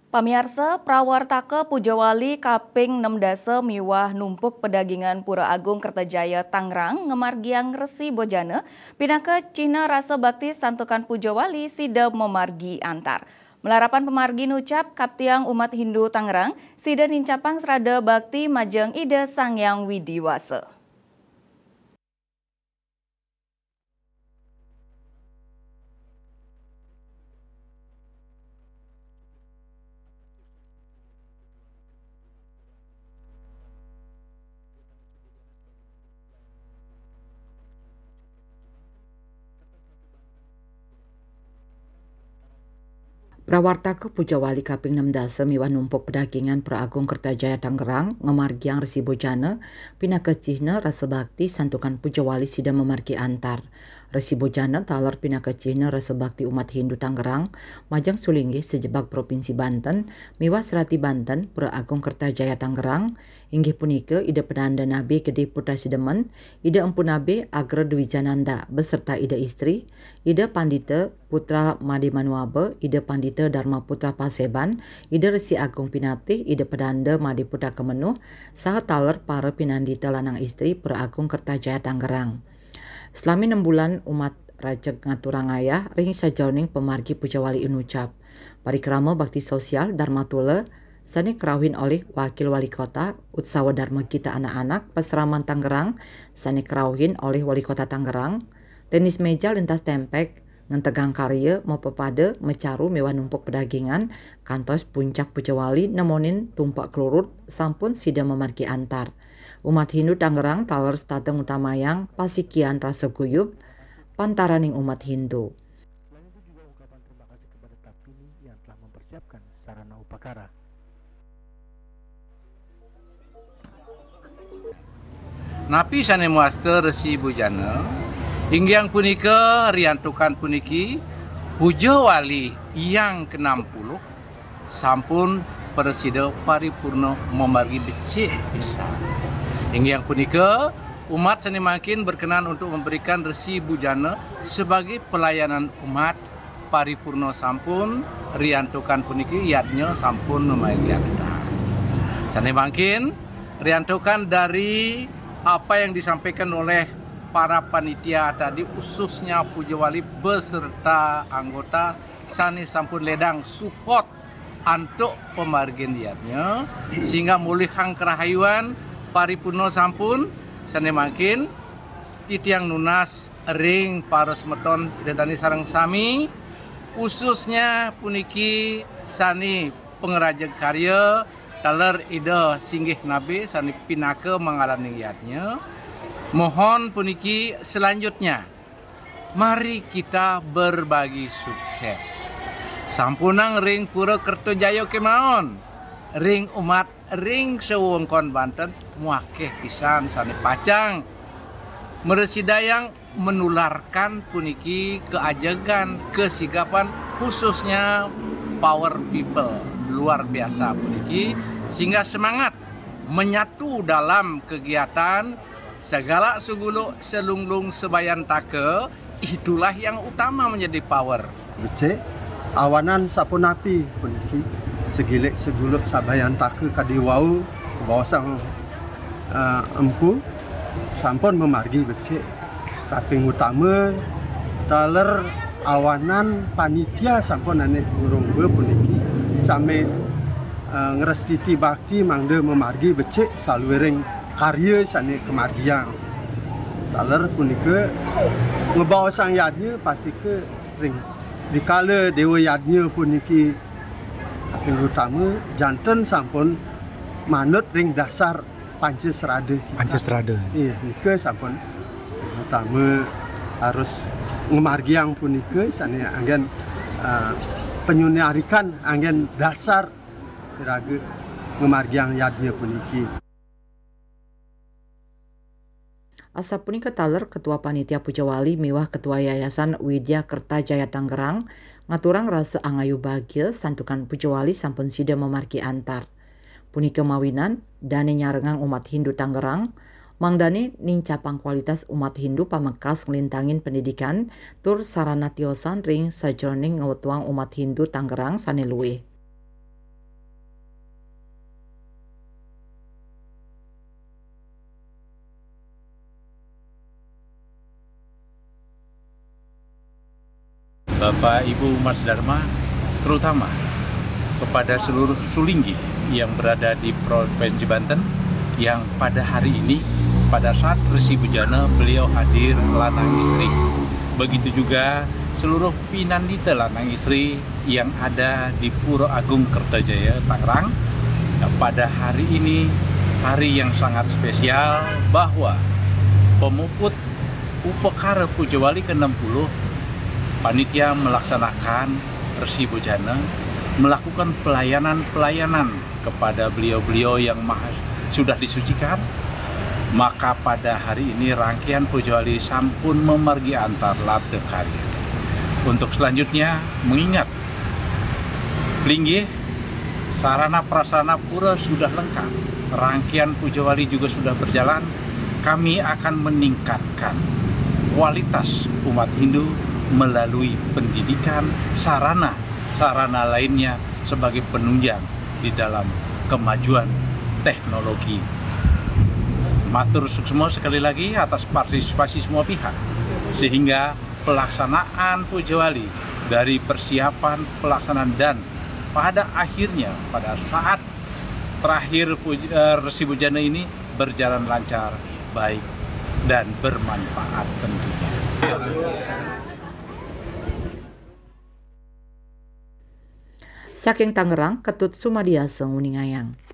Pamirsa, prawartaka Pujawali kaping 6 dasa miwah numpuk pedagingan Pura Agung Kertajaya Tangerang ngemargiang Resi Bojana pinaka Cina rasa bakti santukan Pujawali sida memargi antar. Melarapan pemargi nucap kaptiang umat Hindu Tangerang sida nincapang serada bakti majeng ida Sangyang Widiwasa. Prawartaka Pujawali kaping 6 dasa miwah numpuk pedagingan Pura Agung Kertajaya Tangerang ngemargiang Resi Bojana pinaka cihna rasa bakti santukan Pujawali sida memargi antar. Resi Bojana talar pinaka cihna rasa bakti umat Hindu Tangerang majang sulinggi sejebak Provinsi Banten miwah Serati Banten Pura Agung Kertajaya Tangerang inggih punika ida penanda Nabi Gede Putra Sidemen, ida empu Nabi Agra Dwijananda beserta ida istri, ida Pandita Putra Made Manuabe, ida Pandita Dharma Putra Paseban, ida Resi Agung Pinatih, ida Pedanda Made Putra Kemenuh, saha taler para pinandita lanang istri Pura Agung Kertajaya Tangerang. Selami 6 bulan umat Raja Ngaturangaya ring sajauning pemargi Pujawali inucap. Parikrama bakti sosial Dharma Tula sani kerawin oleh Wakil Wali Kota Utsawa Dharma Kita Anak-anak Pasraman Tangerang sani kerawin oleh Wali Kota Tangerang. Tenis meja lintas tempek ngentegang karya mau pepada mecaru mewah numpuk pedagingan kantos puncak Pujawali nemonin tumpak kelurut sampun sida memargi antar. Umat Hindu Tangerang taler stateng utamayang pasikian rasa guyub pantaraning umat Hindu. Selain itu juga ungkapan terima kasih kepada Tapini yang telah mempersiapkan sarana upakara. Napi sane muaster Resi Bojana hinggiang punika riantukan puniki Pujawali yang ke-60 sampun presida paripurna memargi becik pisan. Hinggiang punika umat sane makin berkenan untuk memberikan Resi Bojana sebagai pelayanan umat paripurna sampun riantukan puniki yadnya sampun memargi antar. Sane makin riantukan dari apa yang disampaikan oleh para panitia tadi khususnya Pujawali beserta anggota sani sampun ledang support untuk pemargian diatnya sehingga mulihang kerahayuan paripurna sampun sane makin titiang nunas ring para semeton idadani sareng sami khususnya puniki sani pengrajin karya taler ida singgih Nabi sani pinaka mengalami yatnya. Mohon puniki selanjutnya mari kita berbagi sukses. Sampunang ring Pura Kertajaya kemaon ring umat ring sewengkon Banten muakeh pisan sani pacang meresidayang menularkan puniki keajegan kesigapan khususnya power people luar biasa puniki sehingga semangat menyatu dalam kegiatan segala sugulu selunglung sebayan take itulah yang utama menjadi power. Becek awanan sapunapi puniki segilek seguluk sabayan take kadiwau bawasang empu sampun memargi becek kaping utama taler awanan panitia sampun ane urung puniki same ngerestiti bakti mangde memargi becek saluring karya sane kemargiang taler punika ngebawa sang yadnya pasti ke ring dikala dewa yadnya puniki kaping utama janten sampun manut ring dasar Pancasrada. Iya, nika sampun utama harus ngemargiang punika sane anggen penyunarikan anggen dasar raga ngemargiang yadnya puniki. Asa punika taler Ketua Panitia Pujawali miwah Ketua Yayasan Widya Kertajaya Tangerang ngaturang rasa angayu bahagia santukan Pujawali sampun sida memargi antar. Punika mawinan dane nyarengang umat Hindu Tangerang mangdane nincapang kualitas umat Hindu pamekas ngelintangin pendidikan tur sarana tiosan ring sajroning ngewetwang umat Hindu Tangerang sane luwih. Bapak Ibu Mas Dharma, terutama kepada seluruh Sulinggi yang berada di Provinsi Banten yang pada hari ini, pada saat Resi Bujana, beliau hadir lanang istri. Begitu juga seluruh pinandita lanang istri yang ada di Pura Agung Kertajaya, Tangerang. Nah, pada hari ini, hari yang sangat spesial bahwa pemuput Upekara Pujawali ke-60, panitia melaksanakan Resi Bujana, melakukan pelayanan-pelayanan kepada beliau-beliau yang sudah disucikan. Maka pada hari ini rangkaian Pujawali sampun memargi antar late karya. Untuk selanjutnya, mengingat linggih sarana prasarana pura sudah lengkap, rangkaian Pujawali juga sudah berjalan, kami akan meningkatkan kualitas umat Hindu melalui pendidikan, sarana lainnya sebagai penunjang di dalam kemajuan teknologi. Matur suksma sekali lagi atas partisipasi semua pihak, sehingga pelaksanaan Pujawali dari persiapan pelaksanaan dan pada akhirnya pada saat terakhir Resi Bujana ini berjalan lancar, baik dan bermanfaat tentunya. Saking Tangerang, Ketut Sumadiasa Nguningayang.